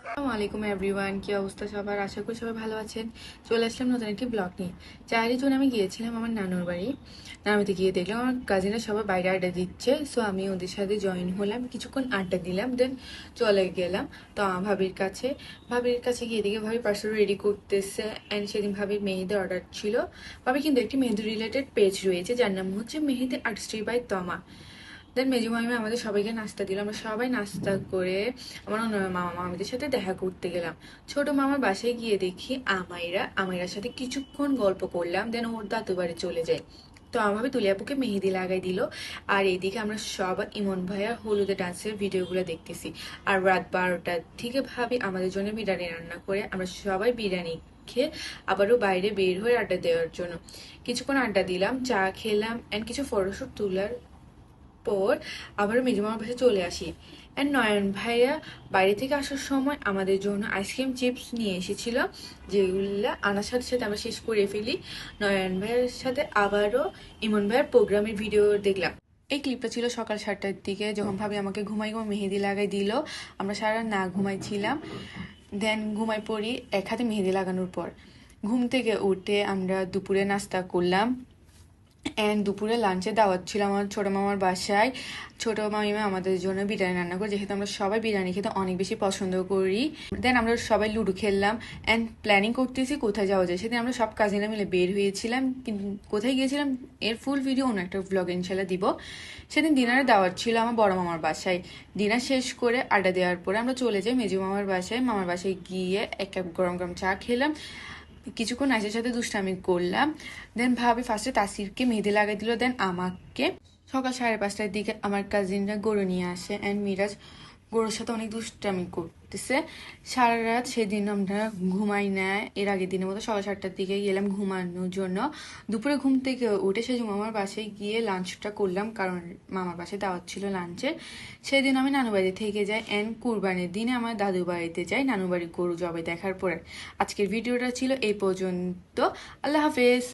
আসসালামু আলাইকুম এভরিওয়ান, কি অবস্থা সবার? আশা করি সবাই ভালো আছেন। চলে আসলাম নতুন একটি ব্লগ নিয়ে। 4 জুন আমি গিয়েছিলাম আমার নানুর বাড়ি। নানুতে গিয়ে দেখলাম আমার কাজিনরা সবাই বাইরে আড্ডা দিচ্ছে, সো আমি ওদের সাথে জয়েন হলাম, কিছুক্ষণ আড্ডা দিলাম, দেন চলে গেলাম তো ভাবির কাছে গিয়ে দেখে ভাবি পার্সেল রেডি করতেছে। অ্যান্ড সেদিন ভাবির মেহেদির অর্ডার ছিল। ভাবি কিন্তু একটি মেহেদি রিলেটেড পেজ রয়েছে যার নাম হচ্ছে মেহেদি আর্টিস্ট্রি বাই তমা। দেন মেজু মামি আমাদের সবাইকে নাস্তা দিল, আমরা সবাই নাস্তা করে আমার মামা মামিদের সাথে দেখা করতে গেলাম। ছোট মামার বাসায় গিয়ে দেখি আমাইরার সাথে কিছুক্ষণ গল্প করলাম, দেন ওর দাদু বাড়ি চলে যায়। তো আমাভাবে তুলিয়াপুকে মেহেদি লাগাই দিল। আর এইদিকে আমরা সবাই ইমন ভাইয়ার হলুদে ডান্সের ভিডিওগুলো দেখতেছি। আর রাত 12টার থেকে ভাবি আমাদের জন্য বিরিয়ানি রান্না করে আমরা সবাই বিরিয়ানি খেয়ে আবারও বাইরে বের হয়ে আড্ডা দেওয়ার জন্য কিছুক্ষণ আড্ডা দিলাম, চা খেলাম অ্যান্ড কিছু ফটোশুট তোলার পর আবার মেজো মামার বাসায় চলে আসি। অ্যান্ড নয়ন ভাইয়া বাইরে থেকে আসার সময় আমাদের জন্য আইসক্রিম চিপস নিয়ে এসেছিল, যেগুলা আনার সাথে সাথে আমরা শেষ করে ফেলি। নয়ন ভাইয়ের সাথে আবারও ইমন ভাইয়ের প্রোগ্রামের ভিডিও দেখলাম। এই ক্লিপটা ছিল সকাল 7টার দিকে, যখন ভাবি আমাকে ঘুমাই মেহেদি লাগাই দিল। আমরা সারা না ঘুমাইছিলাম, দেন ঘুমাই পড়ি এক হাতে মেহেদি লাগানোর পর। ঘুম থেকে উঠে আমরা দুপুরে নাস্তা করলাম অ্যান্ড দুপুরে লাঞ্চে দাওয়াত ছিল আমার ছোটো মামার বাসায়। ছোটো মামিমা আমাদের জন্য বিরিয়ানি রান্না করে, যেহেতু আমরা সবাই বিরিয়ানি খেতে অনেক বেশি পছন্দ করি। দেন আমরা সবাই লুডো খেললাম অ্যান্ড প্ল্যানিং করতেছি কোথায় যাওয়া যায়। সেদিন আমরা সব কাজিনরা মিলে বের হয়েছিলাম, কিন্তু কোথায় গিয়েছিলাম এর ফুল ভিডিও অন্য একটা ব্লগ ইনশাল্লাহ দিব। সেদিন ডিনারে দাওয়াত ছিল আমার বড় মামার বাসায়। ডিনার শেষ করে আড্ডা দেওয়ার পরে আমরা চলে যাই মেজু মামার বাসায়। মামার বাসায় গিয়ে এক কাপ গরম গরম চা খেলাম, কিছুক্ষণ আইসের সাথে দুষ্টামি করলাম। দেন ভাবি ফার্স্টে তাসিরকে মেহেদি লাগাই দিল, দেন আমাকে। সকাল 5:30টার দিকে আমার কাজিনরা গরু নিয়ে আসে অ্যান্ড মিরাজ গরুর সাথে অনেক দুষ্টামি করতেছে। সারা রাত সেদিন আমরা ঘুমাই না। এর আগের দিনের মতো সকাল 7টার দিকে গেলাম ঘুমানোর জন্য। দুপুরে ঘুম থেকে উঠে সেদিন মামার বাসায় গিয়ে লাঞ্চটা করলাম, কারণ মামার বাসায় দাওয়াত ছিল লাঞ্চের। সেদিন আমি নানু বাড়ি থেকে যাই অ্যান্ড কুরবানির দিনে আমার দাদু বাড়িতে যাই নানু বাড়ির গরু জবাই দেখার পরে। আজকের ভিডিওটা ছিল এই পর্যন্ত। আল্লাহ হাফেজ।